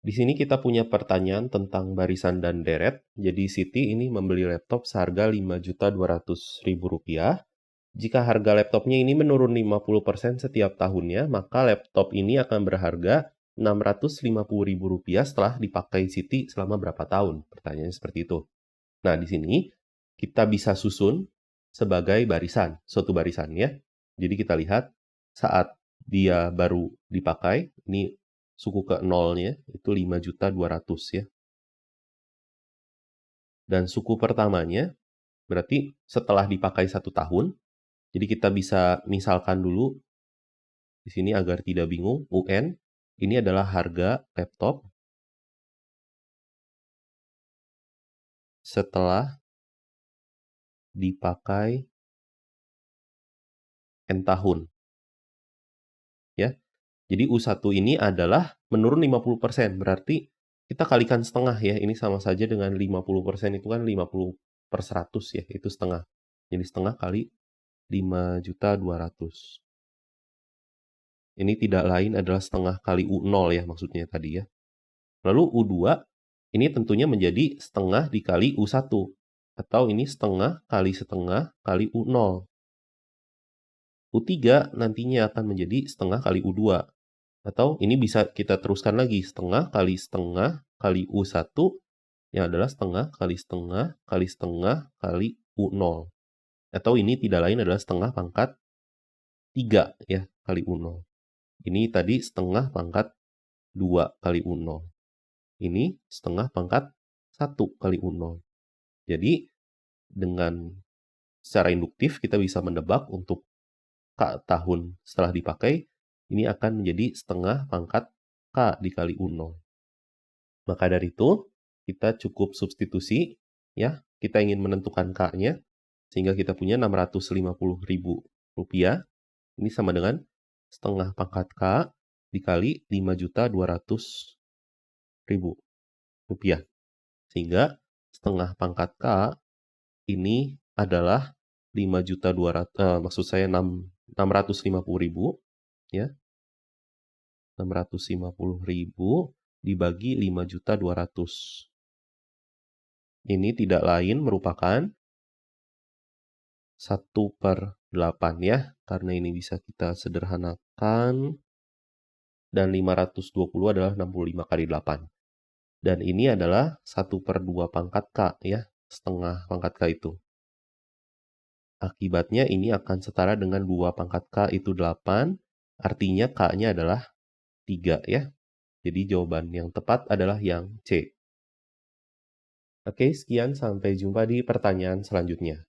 Di sini kita punya pertanyaan tentang barisan dan deret. Jadi Siti ini membeli laptop seharga Rp5.200.000. Jika harga laptopnya ini menurun 50% setiap tahunnya, maka laptop ini akan berharga Rp650.000 setelah dipakai Siti selama berapa tahun? Pertanyaannya seperti itu. Nah, di sini kita bisa susun sebagai barisan, suatu barisan ya. Jadi kita lihat saat dia baru dipakai, ini suku ke nolnya itu 5.200.000 ya. Dan suku pertamanya berarti setelah dipakai 1 tahun. Jadi kita bisa misalkan dulu di sini agar tidak bingung, UN ini adalah harga laptop setelah dipakai N tahun ya. Jadi U1 ini adalah menurun 50%, berarti kita kalikan setengah ya, ini sama saja dengan 50% itu kan 50/100 ya, itu setengah. Jadi setengah kali 5.200.000. Ini tidak lain adalah setengah kali U0 ya maksudnya tadi ya. Lalu U2 ini tentunya menjadi setengah dikali U1, atau ini setengah kali U0. U3 nantinya akan menjadi setengah kali U2. Atau ini bisa kita teruskan lagi, setengah kali U1 yang adalah setengah kali U0. Atau ini tidak lain adalah setengah pangkat 3 ya kali U0. Ini tadi setengah pangkat 2 kali U0. Ini setengah pangkat 1 kali U0. Jadi dengan secara induktif kita bisa menebak untuk tahun setelah dipakai, ini akan menjadi setengah pangkat K dikali U0. Maka dari itu, kita cukup substitusi, ya. Kita ingin menentukan K-nya, sehingga kita punya Rp650.000. Ini sama dengan setengah pangkat K dikali Rp5.200.000. Sehingga setengah pangkat K ini adalah 5.200.000, maksud saya 650.000, ya. 650.000 dibagi 5.200.000. Ini tidak lain merupakan 1/8 ya, karena ini bisa kita sederhanakan. Dan 520 adalah 65 kali 8. Dan ini adalah 1/2 pangkat K ya, setengah pangkat K itu. Akibatnya ini akan setara dengan 2 pangkat K itu 8, artinya K-nya adalah 3 ya. Jadi jawaban yang tepat adalah yang C. Oke, sekian, sampai jumpa di pertanyaan selanjutnya.